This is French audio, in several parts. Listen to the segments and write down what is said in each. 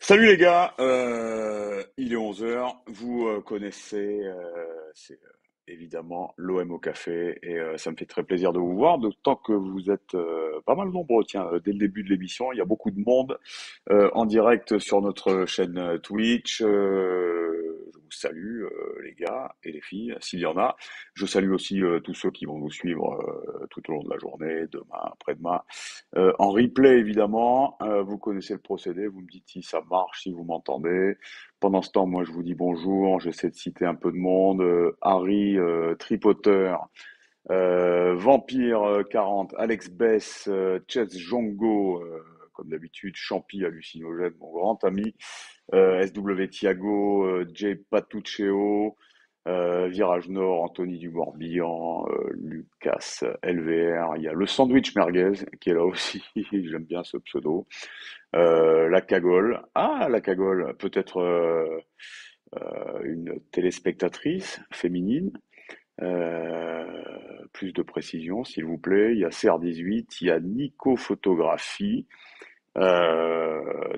Salut les gars, il est 11 heures. Vous connaissez, c'est évidemment l'OM au café et ça me fait très plaisir de vous voir, d'autant que vous êtes pas mal nombreux. Tiens, dès le début de l'émission, il y a beaucoup de monde en direct sur notre chaîne Twitch. Je vous salue les gars et les filles, s'il y en a. Je salue aussi tous ceux qui vont nous suivre tout au long de la journée, demain, après-demain. En replay, évidemment, vous connaissez le procédé, vous me dites si ça marche, si vous m'entendez. Pendant ce temps, moi, je vous dis bonjour, j'essaie de citer un peu de monde. Harry, Tripoteur, Vampire 40, Alex Bess, Chess Jongo, comme d'habitude, Champi hallucinogène, mon grand ami, SW Thiago, Jay Patuccio, Virage Nord, Anthony Dumorbihan, Lucas LVR, il y a le Sandwich Merguez qui est là aussi, j'aime bien ce pseudo. La Cagole, la Cagole, peut-être une téléspectatrice féminine. Euh, Plus de précision, s'il vous plaît. Il y a CR18, il y a Nico Photographie.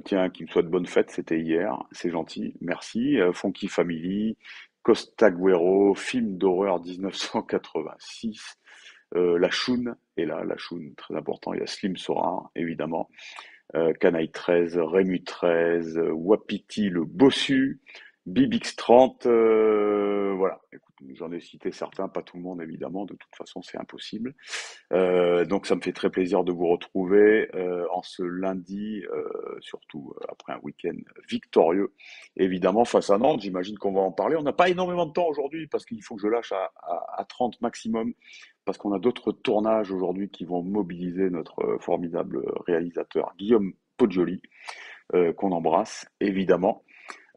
Tiens, qui me souhaite bonne fête, c'était hier, c'est gentil, merci. Funky Family, Costa Guero, film d'horreur 1986. La Choune est là, la Choune, très important. Il y a Slim Sora, évidemment. Canaille 13, Rému 13, Wapiti le Bossu, Bibix 30, voilà. Écoute, j'en ai cité certains, pas tout le monde évidemment, de toute façon c'est impossible. Donc ça me fait très plaisir de vous retrouver en ce lundi, surtout après un week-end victorieux, évidemment face à Nantes. J'imagine qu'on va en parler. On n'a pas énormément de temps aujourd'hui parce qu'il faut que je lâche à 30 maximum, parce qu'on a d'autres tournages aujourd'hui qui vont mobiliser notre formidable réalisateur Guillaume Poggioli, qu'on embrasse évidemment.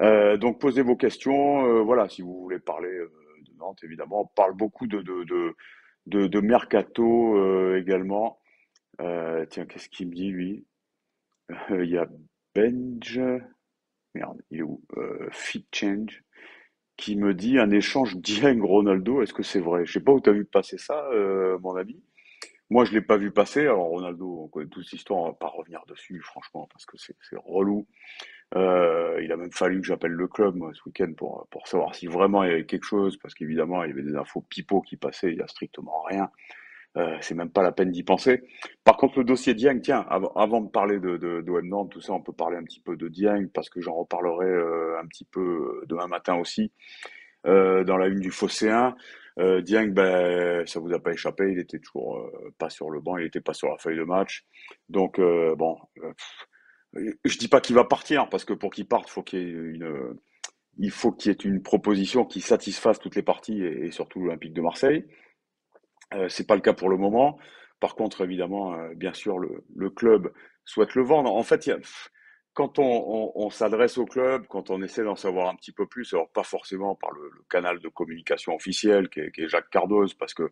Donc posez vos questions, voilà, si vous voulez parler de Nantes, évidemment. On parle beaucoup de mercato également. Tiens, qu'est-ce qu'il me dit lui? Il y a Benj, merde, il est où? Fit Change, qui me dit un échange Dieng-Ronaldo. Est-ce que c'est vrai? Je sais pas où tu as vu passer ça, mon ami. Moi, je l'ai pas vu passer. Alors Ronaldo, on connaît toute cette histoire, on va pas revenir dessus, franchement, parce que c'est relou. Il a même fallu que j'appelle le club, moi, ce week-end pour savoir si vraiment il y avait quelque chose, parce qu'évidemment, il y avait des infos pipeaux qui passaient, il y a strictement rien. C'est même pas la peine d'y penser. Par contre, le dossier Dieng, tiens, avant de parler d'OM Nantes, tout ça, on peut parler un petit peu de Dieng, parce que j'en reparlerai un petit peu demain matin aussi, dans la une du Phocéen. Dieng, ben, ça vous a pas échappé, il était toujours pas sur le banc, il était pas sur la feuille de match. Donc, bon, je dis pas qu'il va partir, parce que pour qu'il parte, il faut qu'il y ait une proposition qui satisfasse toutes les parties et surtout l'Olympique de Marseille. C'est pas le cas pour le moment. Par contre, évidemment, bien sûr, le club souhaite le vendre. En fait, quand on s'adresse au club, quand on essaie d'en savoir un petit peu plus, alors pas forcément par le canal de communication officiel qui est Jacques Cardoz, parce que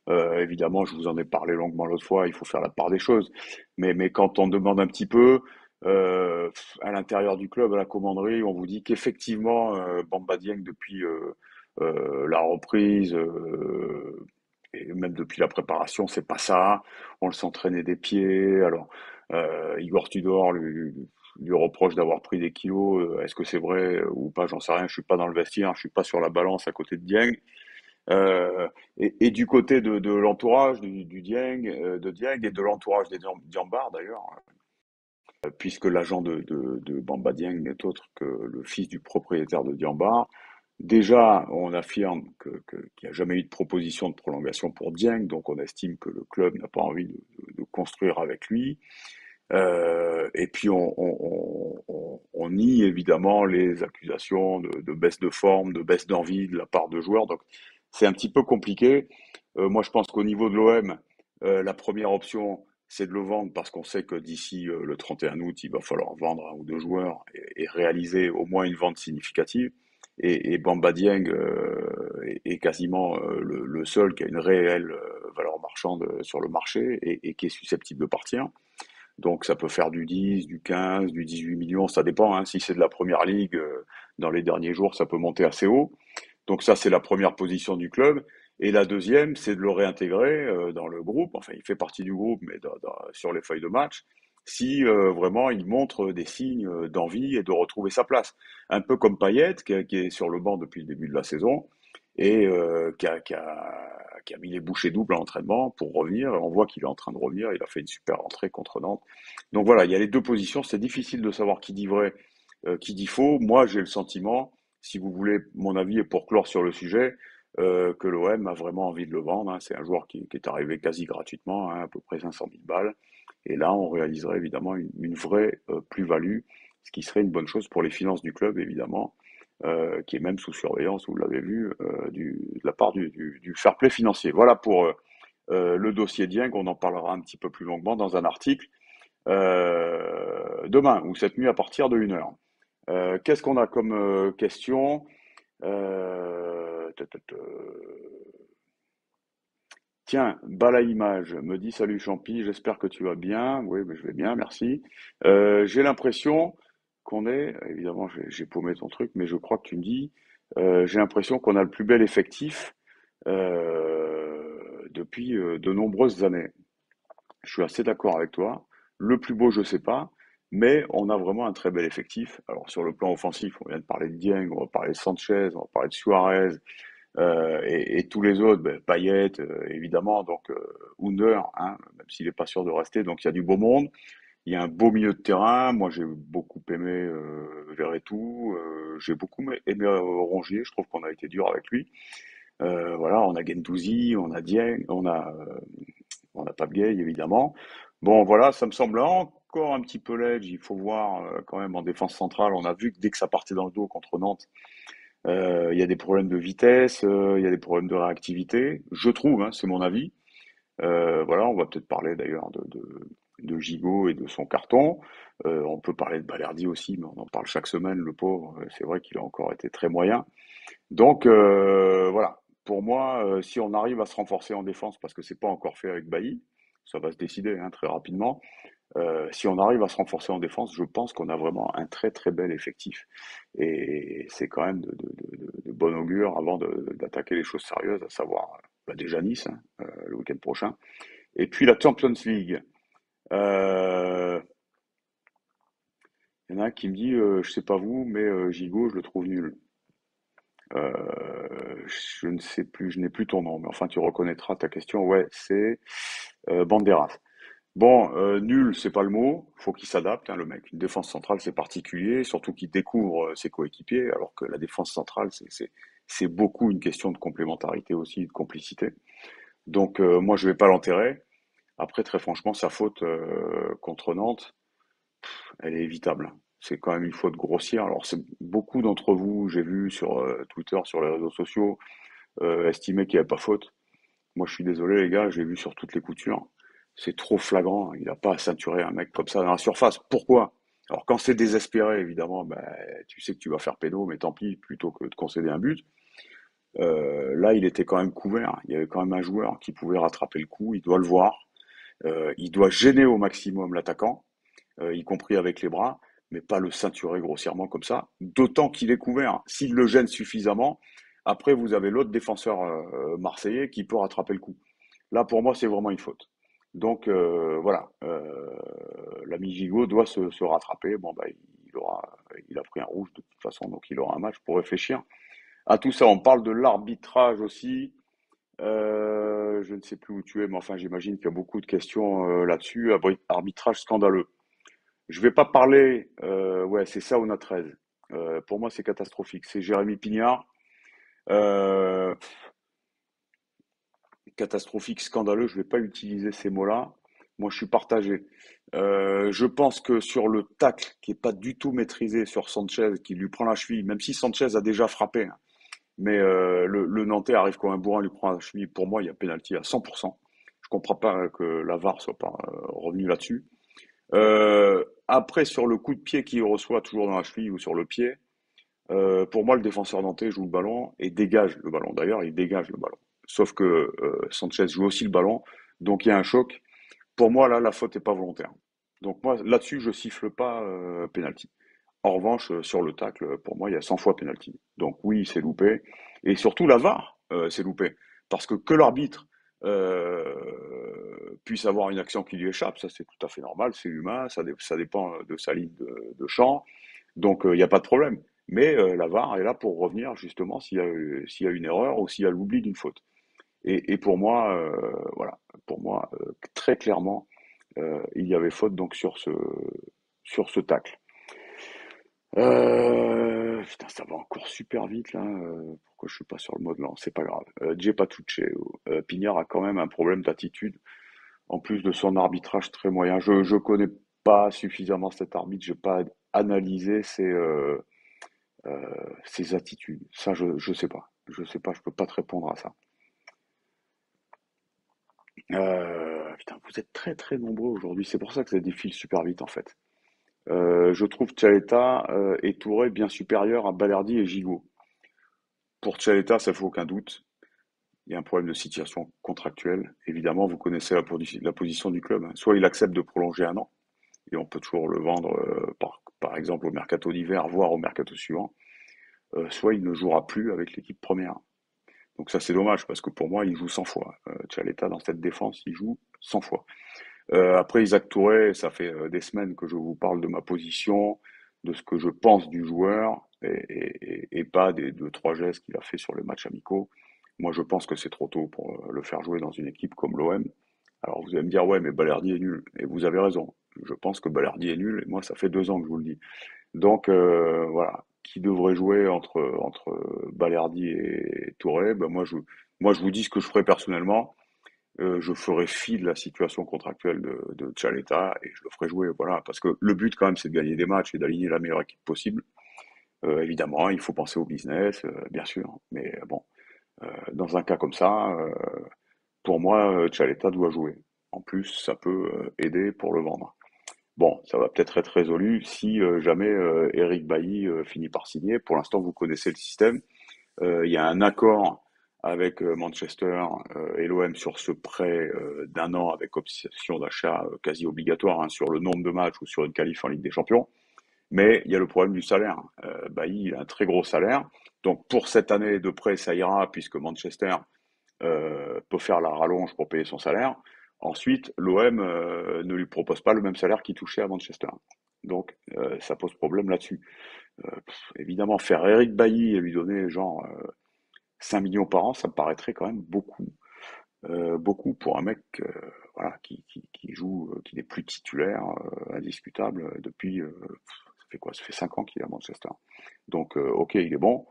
évidemment, je vous en ai parlé longuement l'autre fois, il faut faire la part des choses. Mais quand on demande un petit peu à l'intérieur du club, à la commanderie, on vous dit qu'effectivement, Bamba Dieng, depuis la reprise, et même depuis la préparation, c'est pas ça. On le sent traîner des pieds. Alors, Igor Tudor lui reproche d'avoir pris des kilos. Est-ce que c'est vrai ou pas? J'en sais rien. Je suis pas dans le vestiaire. Je suis pas sur la balance à côté de Dieng. Et du côté de l'entourage du Dieng, de Dieng et de l'entourage des Diambars d'ailleurs, puisque l'agent de Bamba Dieng n'est autre que le fils du propriétaire de Diambar. Déjà, on affirme qu'il n'y a jamais eu de proposition de prolongation pour Dieng, donc on estime que le club n'a pas envie de construire avec lui. Et puis on nie évidemment les accusations de baisse de forme, de baisse d'envie de la part de joueurs. Donc c'est un petit peu compliqué. Moi je pense qu'au niveau de l'OM, la première option c'est de le vendre parce qu'on sait que d'ici le 31 août, il va falloir vendre un ou deux joueurs et réaliser au moins une vente significative. Et Bamba Dieng est quasiment le seul qui a une réelle valeur marchande sur le marché et qui est susceptible de partir. Donc ça peut faire du 10, du 15, du 18 millions, ça dépend, hein. Si c'est de la première ligue, dans les derniers jours, ça peut monter assez haut. Donc ça, c'est la première position du club. Et la deuxième, c'est de le réintégrer dans le groupe. Enfin, il fait partie du groupe, mais sur les feuilles de match. si vraiment il montre des signes d'envie et de retrouver sa place. Un peu comme Payet, qui est sur le banc depuis le début de la saison et qui a mis les bouchées doubles à l'entraînement pour revenir. On voit qu'il est en train de revenir. Il a fait une super entrée contre Nantes. Donc voilà, il y a les deux positions. C'est difficile de savoir qui dit vrai, qui dit faux. Moi, j'ai le sentiment, si vous voulez mon avis et pour clore sur le sujet, que l'OM a vraiment envie de le vendre, hein. C'est un joueur qui est arrivé quasi gratuitement, hein, à peu près 500 000 balles. Et là, on réaliserait évidemment une vraie plus-value, ce qui serait une bonne chose pour les finances du club, évidemment, qui est même sous surveillance, vous l'avez vu, de la part du fair play financier. Voilà pour le dossier Dieng, on en parlera un petit peu plus longuement dans un article demain ou cette nuit à partir de 1 heure. Qu'est-ce qu'on a comme question? Euh, te- te- te- Tiens, Bala Image me dit salut Champi, j'espère que tu vas bien. Oui, mais je vais bien, merci. J'ai l'impression qu'on est, évidemment, j'ai paumé ton truc, mais je crois que tu me dis, j'ai l'impression qu'on a le plus bel effectif depuis de nombreuses années. Je suis assez d'accord avec toi. Le plus beau, je sais pas, mais on a vraiment un très bel effectif. Alors sur le plan offensif, on vient de parler de Dieng, on va parler de Sanchez, on va parler de Suarez, et tous les autres, ben, Payet, évidemment, donc Under, hein, même s'il n'est pas sûr de rester. Donc il y a du beau monde, il y a un beau milieu de terrain. Moi j'ai beaucoup aimé Verretou, j'ai beaucoup aimé Rongier. Je trouve qu'on a été dur avec lui. Voilà, on a Gendouzi, on a Dieng, on a Pape Gueye, évidemment. Bon, voilà, ça me semble encore un petit peu ledge. Il faut voir quand même en défense centrale. On a vu que dès que ça partait dans le dos contre Nantes, il y a des problèmes de vitesse, il y a des problèmes de réactivité. Je trouve, hein, c'est mon avis. Voilà, on va peut-être parler d'ailleurs de Gigot et de son carton. On peut parler de Balerdi aussi, mais on en parle chaque semaine, le pauvre. C'est vrai qu'il a encore été très moyen. Donc voilà, pour moi, si on arrive à se renforcer en défense, parce que c'est pas encore fait avec Bailly, ça va se décider hein, très rapidement. Si on arrive à se renforcer en défense, je pense qu'on a vraiment un très très bel effectif. Et c'est quand même de bon augure avant d'attaquer les choses sérieuses, à savoir bah, déjà Nice hein, le week-end prochain. Et puis la Champions League. Euh, Il y en a un qui me dit, je sais pas vous, mais Gigot, je le trouve nul. Je ne sais plus, je n'ai plus ton nom, mais enfin tu reconnaîtras ta question. Ouais, c'est Banderas. Bon, nul, c'est pas le mot. Faut qu'il s'adapte, hein, le mec. Une défense centrale, c'est particulier, surtout qu'il découvre ses coéquipiers, alors que la défense centrale, c'est beaucoup une question de complémentarité aussi, de complicité. Donc, moi, je vais pas l'enterrer. Après, très franchement, sa faute contre Nantes, elle est évitable. C'est quand même une faute grossière. Alors, c'est beaucoup d'entre vous, j'ai vu sur Twitter, sur les réseaux sociaux, estimaient qu'il n'y avait pas faute. Moi, je suis désolé, les gars, j'ai vu sur toutes les coutures. C'est trop flagrant. Il n'a pas à ceinturer un mec comme ça dans la surface. Pourquoi? Alors, quand c'est désespéré, évidemment, ben, tu sais que tu vas faire péno, mais tant pis, plutôt que de concéder un but. Là, il était quand même couvert. Il y avait quand même un joueur qui pouvait rattraper le coup. Il doit le voir. Il doit gêner au maximum l'attaquant, y compris avec les bras, mais pas le ceinturer grossièrement comme ça. D'autant qu'il est couvert. S'il le gêne suffisamment, après, vous avez l'autre défenseur marseillais qui peut rattraper le coup. Là, pour moi, c'est vraiment une faute. Donc, voilà. L'ami Gigot doit se rattraper. Bon, bah, il a pris un rouge de toute façon, donc il aura un match pour réfléchir. À tout ça, on parle de l'arbitrage aussi. Je ne sais plus où tu es, mais enfin, j'imagine qu'il y a beaucoup de questions là-dessus. Arbitrage scandaleux. Je vais pas parler. Ouais, c'est ça, on a 13. Pour moi, c'est catastrophique. C'est Jérémy Pignard. Euh, Catastrophique, scandaleux, je ne vais pas utiliser ces mots-là. Moi, je suis partagé. Je pense que sur le tacle, qui est pas du tout maîtrisé sur Sanchez, qui lui prend la cheville, même si Sanchez a déjà frappé, hein, mais le Nantais arrive comme un bourrin, lui prend la cheville. Pour moi, il y a pénalty à 100%. Je comprends pas que la VAR soit pas revenue là-dessus. Après, sur le coup de pied qu'il reçoit toujours dans la cheville ou sur le pied, pour moi, le défenseur nantais joue le ballon et dégage le ballon. D'ailleurs, il dégage le ballon. Sauf que Sanchez joue aussi le ballon, donc il y a un choc. Pour moi, là, la faute n'est pas volontaire. Donc moi, là-dessus, je siffle pas penalty. En revanche, sur le tacle, pour moi, il y a 100 fois penalty. Donc oui, c'est loupé. Et surtout, la VAR, c'est loupé. Parce que l'arbitre puisse avoir une action qui lui échappe, ça c'est tout à fait normal, c'est humain, ça dépend de sa ligne de champ, donc il n'y a pas de problème. Mais la VAR est là pour revenir justement s'il y a une erreur ou s'il y a l'oubli d'une faute. Et pour moi, voilà, pour moi, très clairement, il y avait faute donc sur ce tacle. Putain, ça va encore super vite là. Pourquoi je suis pas sur le mode lent? C'est pas grave. Jay Patucci, Pignard a quand même un problème d'attitude, en plus de son arbitrage très moyen. Je connais pas suffisamment cet arbitre, j'ai pas analysé ses attitudes. Ça, je sais pas. Je sais pas, je peux pas te répondre à ça. Putain, vous êtes très très nombreux aujourd'hui. C'est pour ça que ça défile super vite en fait. Je trouve Tchaleta et Touré bien supérieurs à Balerdi et Gigot. Pour Tchaleta, ça fait aucun doute. Il y a un problème de situation contractuelle. Évidemment, vous connaissez la position du club, hein. Soit il accepte de prolonger un an, et on peut toujours le vendre par exemple au mercato d'hiver, voire au mercato suivant. Soit il ne jouera plus avec l'équipe première. Donc ça c'est dommage parce que pour moi il joue 100 fois. Tchaleta dans cette défense il joue 100 fois. Après Isaac Touré, ça fait des semaines que je vous parle de ma position, de ce que je pense du joueur et pas des deux trois gestes qu'il a fait sur les matchs amicaux. Moi je pense que c'est trop tôt pour le faire jouer dans une équipe comme l'OM. Alors vous allez me dire ouais mais Balerdi est nul et vous avez raison. Je pense que Balerdi est nul et moi ça fait 2 ans que je vous le dis. Donc voilà, qui devrait jouer entre Balerdi et Touré? Ben moi je vous dis ce que je ferais personnellement. Je ferais fi de la situation contractuelle de Tchaleta et je le ferai jouer, voilà, parce que le but quand même c'est de gagner des matchs et d'aligner la meilleure équipe possible. Évidemment, il faut penser au business, bien sûr, mais bon, dans un cas comme ça, pour moi, Tchaleta doit jouer. En plus, ça peut aider pour le vendre. Bon, ça va peut-être être résolu si jamais Eric Bailly finit par signer. Pour l'instant, vous connaissez le système. Il y a un accord avec Manchester et l'OM sur ce prêt d'un an avec option d'achat quasi obligatoire, hein, sur le nombre de matchs ou sur une qualif en Ligue des Champions. Mais il y a le problème du salaire. Bailly, il a un très gros salaire. Donc pour cette année de prêt, ça ira puisque Manchester peut faire la rallonge pour payer son salaire. Ensuite, l'OM ne lui propose pas le même salaire qu'il touchait à Manchester. Donc ça pose problème là-dessus. Évidemment, faire Eric Bailly et lui donner genre 5 millions par an, ça me paraîtrait quand même beaucoup. Beaucoup pour un mec voilà, qui joue, qui n'est plus titulaire, indiscutable, depuis, ça fait quoi? Ça fait 5 ans qu'il est à Manchester. Donc, ok, il est bon,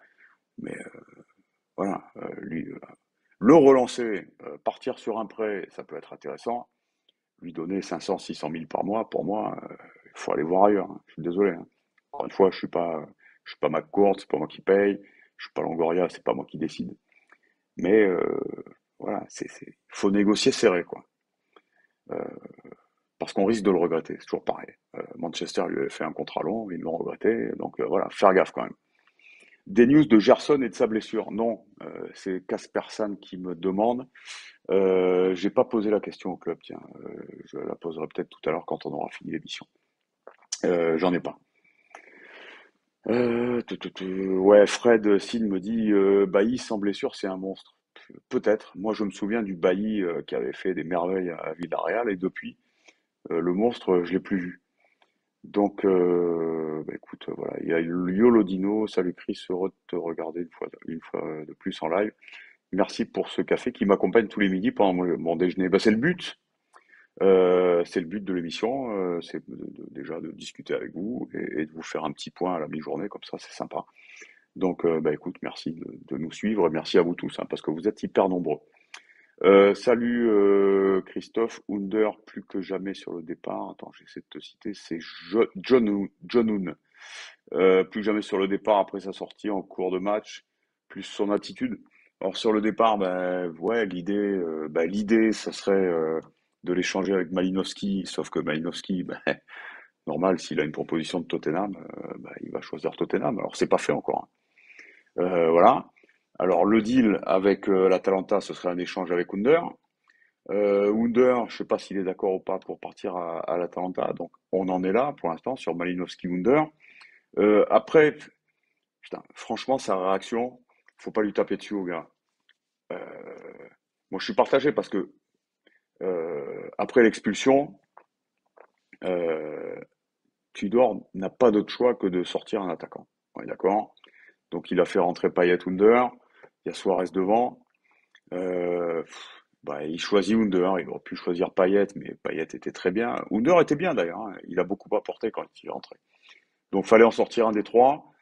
mais voilà, lui, le relancer, partir sur un prêt, ça peut être intéressant. Lui donner 500, 600 000 par mois, pour moi, il faut aller voir ailleurs, hein. Je suis désolé, hein. Encore une fois, je suis pas McCourt, c'est pas moi qui paye. Je suis pas Longoria, c'est pas moi qui décide. Mais voilà, faut négocier serré, quoi. Parce qu'on risque de le regretter, c'est toujours pareil. Manchester lui avait fait un contrat long, ils l'ont regretté, donc voilà, faire gaffe quand même. Des news de Gerson et de sa blessure? Non, c'est Kaspersan qui me demande. J'ai pas posé la question au club, tiens, je la poserai peut-être tout à l'heure quand on aura fini l'émission. J'en ai pas. Ouais, Fred Sin me dit Bailly sans blessure, c'est un monstre. Peut-être. Moi, je me souviens du Bailly qui avait fait des merveilles à Villarreal et depuis, le monstre, je l'ai plus vu. Donc, bah, écoute, voilà. Il y a Yolo Dino, salut Chris, heureux de te regarder une fois de plus en live. Merci pour ce café qui m'accompagne tous les midis pendant mon déjeuner. Bah, c'est le but. C'est le but de l'émission, c'est déjà de discuter avec vous et de vous faire un petit point à la mi-journée, comme ça, c'est sympa. Donc, bah, écoute, merci de nous suivre et merci à vous tous, hein, parce que vous êtes hyper nombreux. Salut Christophe, Under plus que jamais sur le départ. Attends, j'essaie de te citer, c'est John Hoon. Plus que jamais sur le départ après sa sortie en cours de match, plus son attitude. Alors sur le départ, ben ouais, l'idée, ça serait de l'échanger avec Malinowski, sauf que Malinowski, ben, normal, s'il a une proposition de Tottenham, ben, il va choisir Tottenham. Alors c'est pas fait encore, hein. Voilà. Alors le deal avec l'Atalanta, ce serait un échange avec Under. Under, je sais pas s'il est d'accord ou pas pour partir à l'Atalanta, donc on en est là pour l'instant sur Malinowski-Under. Après, putain, franchement, sa réaction, faut pas lui taper dessus au gars. Euh, Moi, je suis partagé parce que après l'expulsion, euh, Tudor n'a pas d'autre choix que de sortir un attaquant. On est d'accord? Donc il a fait rentrer Payet Under, il y a Suarez devant. Bah, il choisit Under, il aurait pu choisir Payet, mais Payet était très bien. Under était bien d'ailleurs, hein. Il a beaucoup apporté quand il est rentré. Donc fallait en sortir un des trois.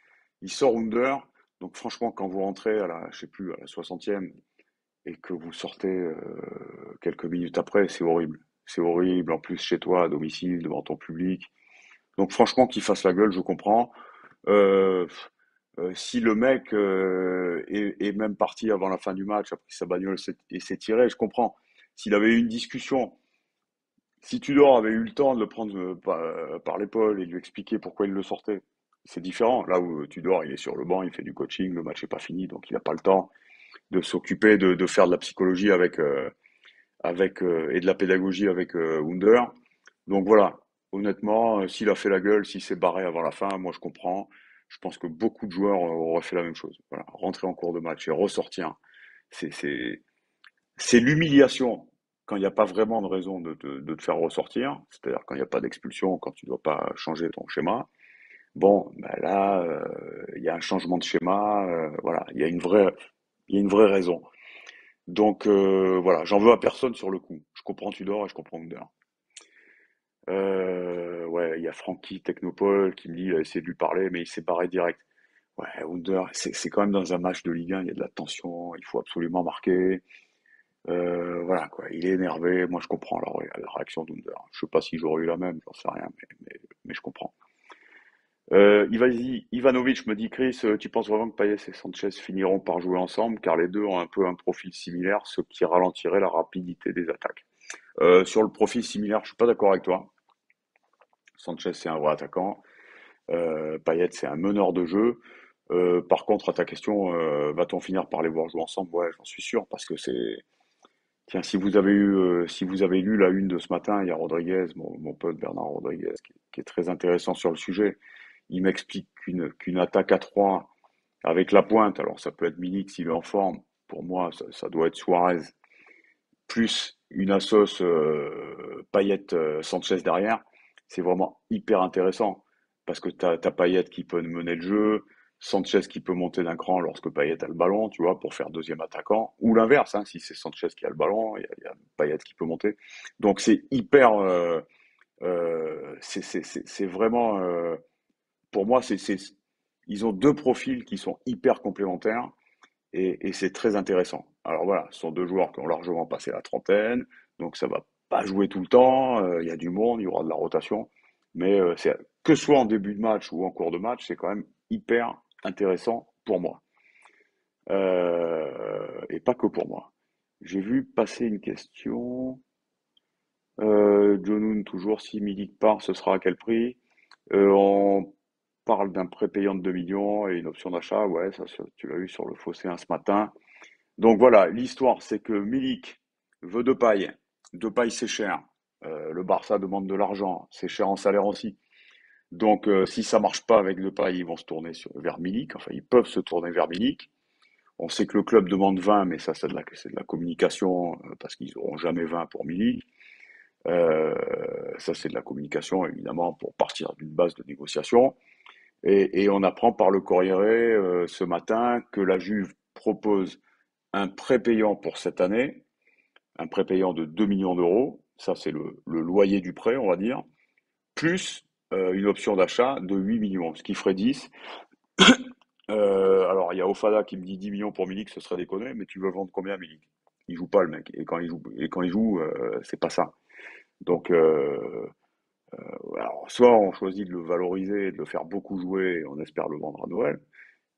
Il sort Under. Donc franchement, quand vous rentrez à la, je sais plus, à la 60e et que vous sortez quelques minutes après, c'est horrible. C'est horrible, en plus chez toi, à domicile, devant ton public. Donc franchement, qu'il fasse la gueule, je comprends. Euh, si le mec est même parti avant la fin du match, a pris sa bagnole et s'est tiré, je comprends. S'il avait eu une discussion, si Tudor avait eu le temps de le prendre par l'épaule et de lui expliquer pourquoi il le sortait, c'est différent. Là où Tudor, il est sur le banc, il fait du coaching, le match n'est pas fini, donc il n'a pas le temps de s'occuper de faire de la psychologie avec et de la pédagogie avec Under. Donc voilà, honnêtement, s'il a fait la gueule, s'il s'est barré avant la fin, moi je comprends. Je pense que beaucoup de joueurs auraient fait la même chose. Voilà, rentrer en cours de match et ressortir, c'est c'est c'est l'humiliation quand il n'y a pas vraiment de raison de te faire ressortir, c'est-à-dire quand il n'y a pas d'expulsion, quand tu ne dois pas changer ton schéma. Bon, ben là, il y a un changement de schéma, voilà, il y a une vraie raison. Donc voilà, j'en veux à personne sur le coup. Je comprends Tudor et je comprends Under. Ouais, il y a Francky Technopole qui me dit, il a essayé de lui parler, mais il s'est barré direct. Ouais, Under, c'est quand même dans un match de Ligue 1, il y a de la tension, il faut absolument marquer. Voilà quoi, il est énervé, moi je comprends la réaction d'Under. Je sais pas si j'aurais eu la même, j'en sais rien, mais je comprends. Ivanovic me dit Chris, tu penses vraiment que Payet et Sanchez finiront par jouer ensemble car les deux ont un peu un profil similaire, ce qui ralentirait la rapidité des attaques. Sur le profil similaire, je suis pas d'accord avec toi. Sanchez c'est un vrai attaquant, Payet c'est un meneur de jeu. Par contre, à ta question, va-t-on finir par les voir jouer ensemble? Ouais, j'en suis sûr parce que c'est. Tiens, si vous avez lu la une de ce matin, il y a Rodriguez, mon pote Bernard Rodriguez, qui est très intéressant sur le sujet. Il m'explique qu'une attaque à 3 avec la pointe, alors ça peut être Milik s'il est en forme, pour moi ça doit être Suarez, plus une assos Payet Sanchez derrière, c'est vraiment hyper intéressant. Parce que t'as Payet qui peut mener le jeu, Sanchez qui peut monter d'un cran lorsque Payet a le ballon, tu vois, pour faire deuxième attaquant, ou l'inverse, hein, si c'est Sanchez qui a le ballon, il y a Payet qui peut monter. Donc c'est hyper, c'est vraiment, pour moi, ils ont deux profils qui sont hyper complémentaires et c'est très intéressant. Alors voilà, ce sont deux joueurs qui ont largement passé la trentaine, donc ça va pas jouer tout le temps, il y a du monde, il y aura de la rotation, mais que ce soit en début de match ou en cours de match, c'est quand même hyper intéressant pour moi. Et pas que pour moi. J'ai vu passer une question. John toujours, si Milik part, ce sera à quel prix? On parle d'un prépayant de 2 millions et une option d'achat, ouais, tu l'as vu sur le Fossé ce matin. Donc voilà, l'histoire, c'est que Milik veut Depay. Depay, c'est cher. Le Barça demande de l'argent. C'est cher en salaire aussi. Donc, si ça marche pas avec Depay, ils vont se tourner vers Milik. Enfin, ils peuvent se tourner vers Milik. On sait que le club demande 20, mais ça, c'est de la communication, parce qu'ils n'auront jamais 20 pour Milik. Euh, Ça, c'est de la communication, évidemment, pour partir d'une base de négociation. Et on apprend par le Corriere ce matin que la Juve propose un prépayant pour cette année, un prépayant de 2 millions d'euros, ça c'est le loyer du prêt, on va dire, plus une option d'achat de 8 millions, ce qui ferait 10. Alors il y a Ofada qui me dit 10 millions pour Milik, ce serait déconné, mais tu veux vendre combien Milik? Il joue pas le mec, et quand il joue, c'est pas ça. Donc alors, soit on choisit de le valoriser, de le faire beaucoup jouer, et on espère le vendre à Noël,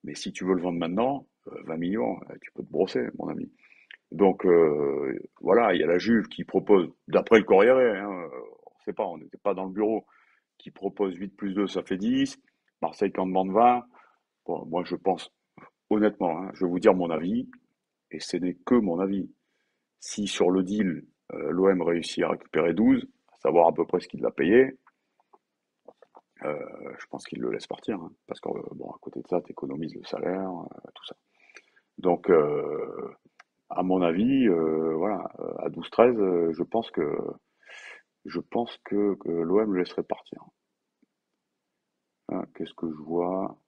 mais si tu veux le vendre maintenant, 20 millions, tu peux te brosser, mon ami. Donc voilà, il y a la Juve qui propose, d'après le Corriere, hein, on ne sait pas, on n'était pas dans le bureau, qui propose 8 plus 2, ça fait 10. Marseille qui en demande 20. Bon, moi je pense, honnêtement, hein, je vais vous dire mon avis, et ce n'est que mon avis. Si sur le deal, l'OM réussit à récupérer 12, à savoir à peu près ce qu'il l'a payé, je pense qu'il le laisse partir. Hein, parce que, bon, à côté de ça, tu économises le salaire, tout ça. Donc, À mon avis, voilà, à 12-13, je pense que l'OM le laisserait partir. Hein, qu'est-ce que je vois?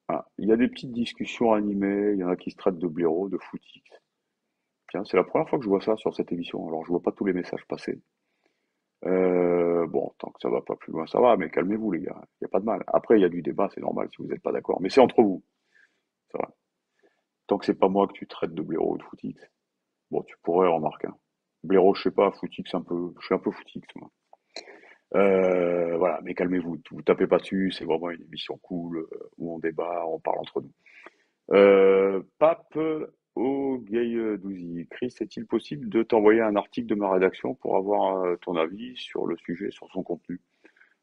Ah, il y a des petites discussions animées, il y en a qui se traitent de blaireaux, de footix. Tiens, c'est la première fois que je vois ça sur cette émission. Alors, je vois pas tous les messages passer. Bon, tant que ça va pas plus loin, ça va, mais calmez-vous, les gars. Il n'y a pas de mal. Après, il y a du débat, c'est normal si vous n'êtes pas d'accord. Mais c'est entre vous, ça va. Tant que c'est pas moi que tu traites de blaireau ou de footix. Bon, tu pourrais remarquer. Hein. Blaireau, je sais pas, footix un peu. Je suis un peu footix, moi. Voilà, mais calmez-vous, vous tapez pas dessus, c'est vraiment une émission cool où on débat, on parle entre nous. Pape au Douzy. Chris, est-il possible de t'envoyer un article de ma rédaction pour avoir ton avis sur le sujet, sur son contenu?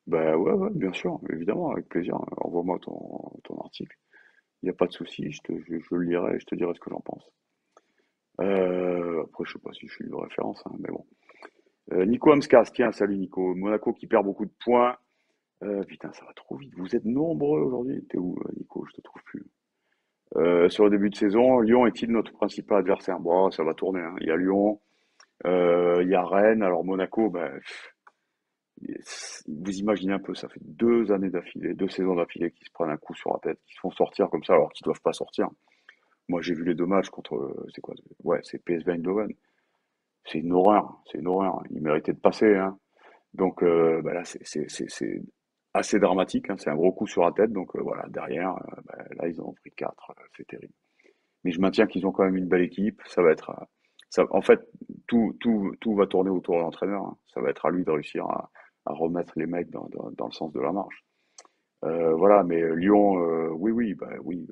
Ben ouais, ouais, bien sûr, évidemment, avec plaisir. Envoie-moi ton article. Il n'y a pas de souci, je le lirai et je te dirai ce que j'en pense. Après, je sais pas si je suis de référence, hein, mais bon. Nico Amscas, tiens, salut Nico. Monaco qui perd beaucoup de points. Putain, ça va trop vite. Vous êtes nombreux aujourd'hui. T'es où, Nico? Je te trouve plus. Sur le début de saison, Lyon est-il notre principal adversaire? Bon, ça va tourner. Hein. Il y a Lyon, il y a Rennes. Alors Monaco, ben, vous imaginez un peu, ça fait 2 années d'affilée, 2 saisons d'affilée qui se prennent un coup sur la tête, qui se font sortir comme ça alors qu'ils doivent pas sortir. Moi, j'ai vu les 2 matchs contre, c'est quoi? Ouais, c'est PSV Eindhoven. C'est une horreur, c'est une horreur. Ils méritaient de passer, hein. Donc bah là, c'est assez dramatique, hein. C'est un gros coup sur la tête. Donc voilà, derrière, bah, là, ils en ont pris 4. C'est terrible. Mais je maintiens qu'ils ont quand même une belle équipe. Ça va être, ça, en fait, tout va tourner autour de l'entraîneur. Hein. Ça va être à lui de réussir à remettre les mecs dans le sens de la marche. Voilà, mais Lyon, oui, oui, bah, oui,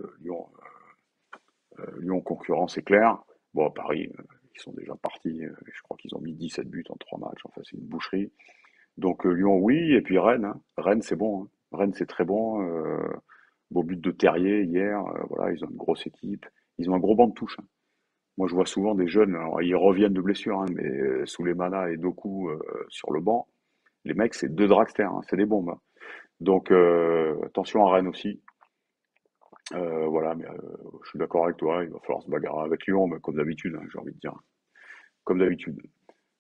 Lyon concurrent, c'est clair. Bon, Paris, ils sont déjà partis. Je crois qu'ils ont mis 17 buts en 3 matchs. Enfin, c'est une boucherie. Donc Lyon, oui, et puis Rennes. Hein. Rennes, c'est bon. Hein. Rennes, c'est très bon. Beau but de Terrier hier. Voilà, ils ont une grosse équipe. Ils ont un gros banc de touche. Hein. Moi, je vois souvent des jeunes. Alors, ils reviennent de blessure, hein, mais Souleymana et Doku sur le banc. Les mecs, c'est deux dragsters. Hein, c'est des bombes. Hein. Donc attention à Rennes aussi. Voilà, mais je suis d'accord avec toi. Il va falloir se bagarrer avec Lyon, mais comme d'habitude, hein, j'ai envie de dire. Comme d'habitude.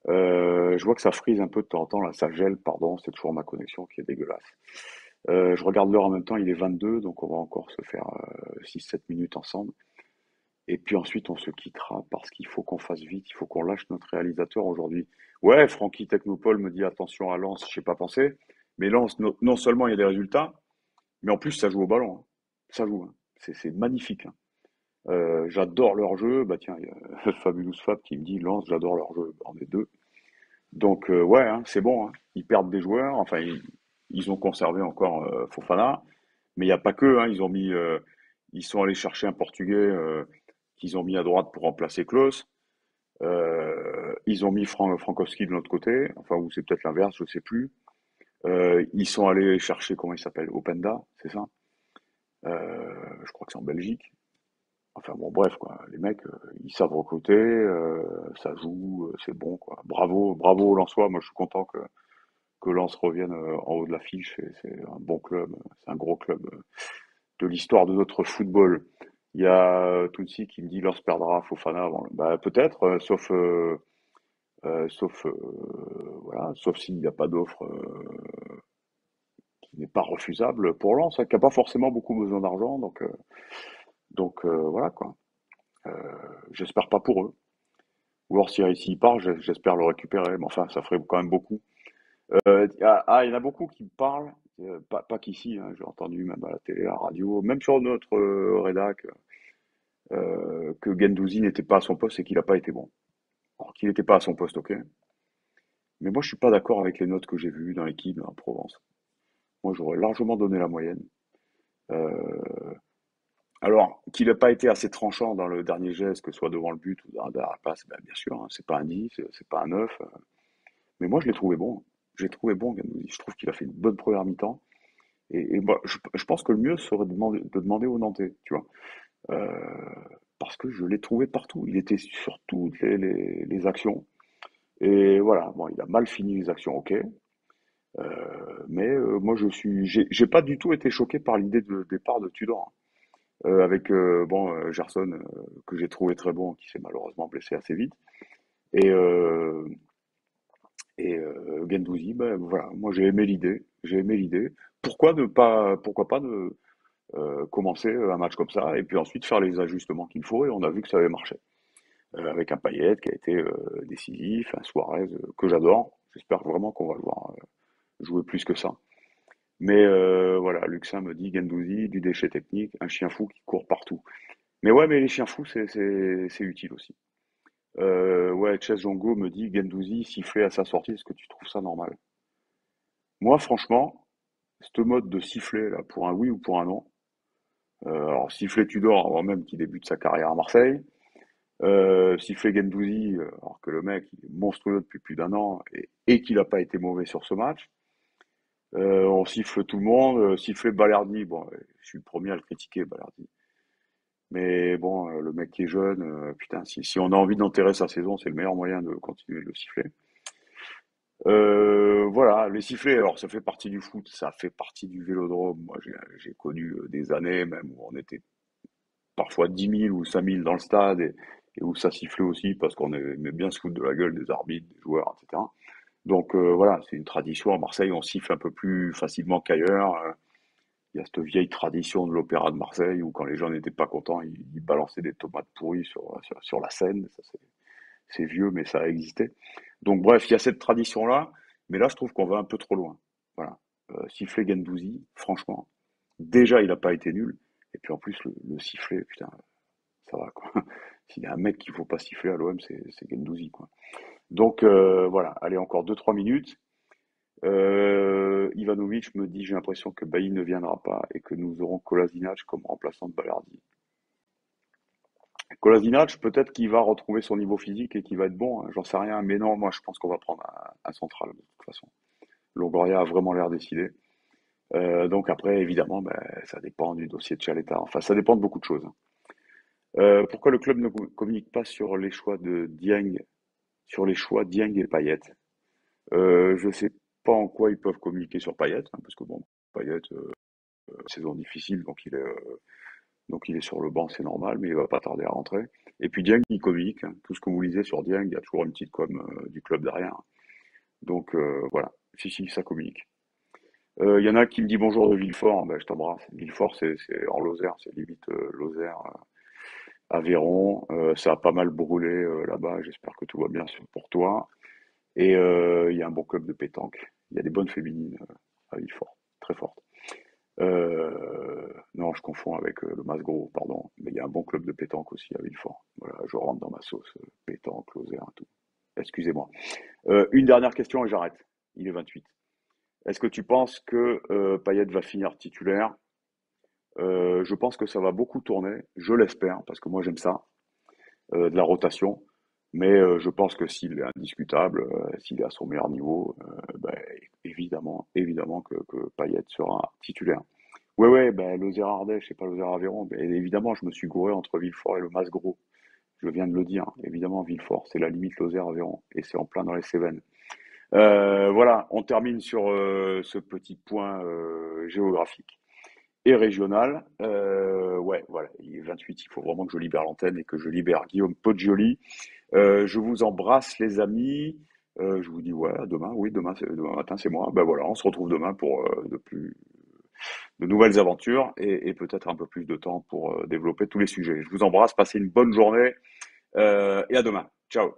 Je vois que ça frise un peu de temps en temps, là, ça gèle, pardon, c'est toujours ma connexion qui est dégueulasse. Je regarde l'heure en même temps, il est 22, donc on va encore se faire 6-7 minutes ensemble. Et puis ensuite, on se quittera parce qu'il faut qu'on fasse vite, il faut qu'on lâche notre réalisateur aujourd'hui. Ouais, Francky Technopole me dit attention à Lens, je sais pas penser. Mais Lens, non seulement il y a des résultats, mais en plus ça joue au ballon. Hein. Ça joue, hein. C'est magnifique. Hein. J'adore leur jeu. Bah tiens, il y a Fabulous Fab qui me dit Lens, j'adore leur jeu. On est deux. Donc ouais, hein, c'est bon. Hein. Ils perdent des joueurs. Enfin, ils ont conservé encore Fofana, mais il n'y a pas que. Hein, ils sont allés chercher un Portugais qu'ils ont mis à droite pour remplacer Klose. Ils ont mis Frankowski de l'autre côté. Enfin, ou c'est peut-être l'inverse, je sais plus. Ils sont allés chercher comment il s'appelle, Openda, c'est ça. Je crois que c'est en Belgique. Enfin bon, bref, quoi. Les mecs, ils savent recruter, ça joue, c'est bon, quoi. Bravo, bravo aux Lensois. Moi, je suis content que Lens revienne en haut de l'affiche. C'est un bon club, c'est un gros club de l'histoire de notre football. Il y a Tutsi qui me dit Lens perdra Fofana avant. Bah, peut-être, sauf voilà, sauf s'il n'y a pas d'offre qui n'est pas refusable pour Lens, hein, qui n'a pas forcément beaucoup besoin d'argent. Donc voilà quoi. J'espère pas pour eux. Ou alors s'il part, j'espère le récupérer. Mais enfin, ça ferait quand même beaucoup. Il y en a beaucoup qui me parlent, pas qu'ici, hein, j'ai entendu même à la télé, à la radio, même sur notre rédac, que Guendouzi n'était pas à son poste et qu'il n'a pas été bon. Alors qu'il n'était pas à son poste, ok. Mais moi, je suis pas d'accord avec les notes que j'ai vues dans l'équipe en Provence. Moi, j'aurais largement donné la moyenne. Euh, alors, qu'il n'a pas été assez tranchant dans le dernier geste, que ce soit devant le but ou dans la passe, ben, bien sûr, hein, c'est pas un 10, c'est pas un 9. Mais moi, je l'ai trouvé bon. J'ai trouvé bon, Guendouzi. Je trouve qu'il a fait une bonne première mi-temps. Et moi, je pense que le mieux serait de demander aux Nantais, tu vois. Euh, Parce que je l'ai trouvé partout. Il était sur toutes les actions. Et voilà, bon, il a mal fini les actions, ok. Mais moi, j'ai pas du tout été choqué par l'idée de départ de Tudor. avec bon Gerson que j'ai trouvé très bon, qui s'est malheureusement blessé assez vite, et Guendouzi, ben voilà, moi j'ai aimé l'idée. Pourquoi pas de commencer un match comme ça et puis ensuite faire les ajustements qu'il faut et on a vu que ça avait marché. Avec un Payet qui a été décisif, un Suarez que j'adore. J'espère vraiment qu'on va le voir jouer plus que ça. Mais voilà, Luxin me dit Guendouzi, du déchet technique, un chien fou qui court partout. Mais ouais, mais les chiens fous, c'est utile aussi. Ouais, Chess Jongo me dit Guendouzi siffler à sa sortie, est-ce que tu trouves ça normal? Moi, franchement, ce mode de siffler là, pour un oui ou pour un non, alors siffler Tudor avant même qu'il débute sa carrière à Marseille, siffler Guendouzi alors que le mec il est monstrueux depuis plus d'un an et qu'il n'a pas été mauvais sur ce match. On siffle tout le monde, siffler Balerdi, bon, je suis le premier à le critiquer, Balerdi. Mais bon, le mec qui est jeune, putain, si on a envie d'enterrer sa saison, c'est le meilleur moyen de continuer de le siffler. Voilà, les sifflets, alors ça fait partie du foot, ça fait partie du vélodrome. Moi, j'ai connu des années même où on était parfois 10 000 ou 5 000 dans le stade et où ça sifflait aussi parce qu'on aimait bien se foutre de la gueule des arbitres, des joueurs, etc. Donc voilà, c'est une tradition. À Marseille, on siffle un peu plus facilement qu'ailleurs. Il y a cette vieille tradition de l'Opéra de Marseille où quand les gens n'étaient pas contents, ils balançaient des tomates pourries sur la scène. Ça, c'est vieux, mais ça a existé. Donc bref, il y a cette tradition-là, mais là, je trouve qu'on va un peu trop loin. Voilà. Siffler Guendouzi, franchement, déjà, il n'a pas été nul. Et puis en plus, le sifflet, putain, ça va, quoi. S'il y a un mec qu'il faut pas siffler à l'OM, c'est Guendouzi, quoi. Donc voilà, allez, encore deux trois minutes. Ivanovic me dit, j'ai l'impression que Bailly ne viendra pas et que nous aurons Kolasinac comme remplaçant de Balerdi. Kolasinac, peut-être qu'il va retrouver son niveau physique et qu'il va être bon, hein, j'en sais rien, mais non, moi je pense qu'on va prendre un central de toute façon. Longoria a vraiment l'air décidé. Donc après, évidemment, ben, ça dépend du dossier de Chaleta. Enfin, ça dépend de beaucoup de choses, hein. Pourquoi le club ne communique pas sur les choix de Dieng, sur les choix Dieng et Payet? Je sais pas en quoi ils peuvent communiquer sur Payet, hein, parce que bon, Payet, saison difficile, donc il est sur le banc, c'est normal, mais il va pas tarder à rentrer. Et puis Dieng, il communique, hein. Tout ce que vous lisez sur Dieng, il y a toujours une petite com du club derrière. Donc voilà, si, ça communique. Il y en a qui me dit bonjour de Villefort, ben, je t'embrasse. Villefort, c'est en Lozère, c'est limite Lozère, Aveyron. Ça a pas mal brûlé là-bas, j'espère que tout va bien pour toi. Et il y a un bon club de pétanque. Il y a des bonnes féminines à Villefort, très fortes. Non, je confonds avec le Masgros, pardon. Mais il y a un bon club de pétanque aussi à Villefort. Voilà, je rentre dans ma sauce pétanque, Lozère et tout. Excusez-moi. Une dernière question et j'arrête. Il est 28. Est-ce que tu penses que Payet va finir titulaire? Je pense que ça va beaucoup tourner. Je l'espère, parce que moi j'aime ça, de la rotation. Mais je pense que s'il est indiscutable, s'il est à son meilleur niveau, ben, évidemment que Payet sera titulaire. Ouais, ouais, ben, Lozère Ardèche, c'est pas Lozère Aveyron. Ben, évidemment, je me suis gouré entre Villefort et le Mas-Gros. Je viens de le dire. Évidemment, Villefort, c'est la limite Lozère Aveyron. Et c'est en plein dans les Cévennes. Voilà, on termine sur ce petit point géographique et régional. Ouais, voilà, il est 28, il faut vraiment que je libère l'antenne et que je libère Guillaume Poggioli. Je vous embrasse, les amis. Je vous dis, ouais, à demain, oui, demain matin, c'est moi. Ben voilà, on se retrouve demain pour de nouvelles aventures et peut-être un peu plus de temps pour développer tous les sujets. Je vous embrasse, passez une bonne journée et à demain. Ciao.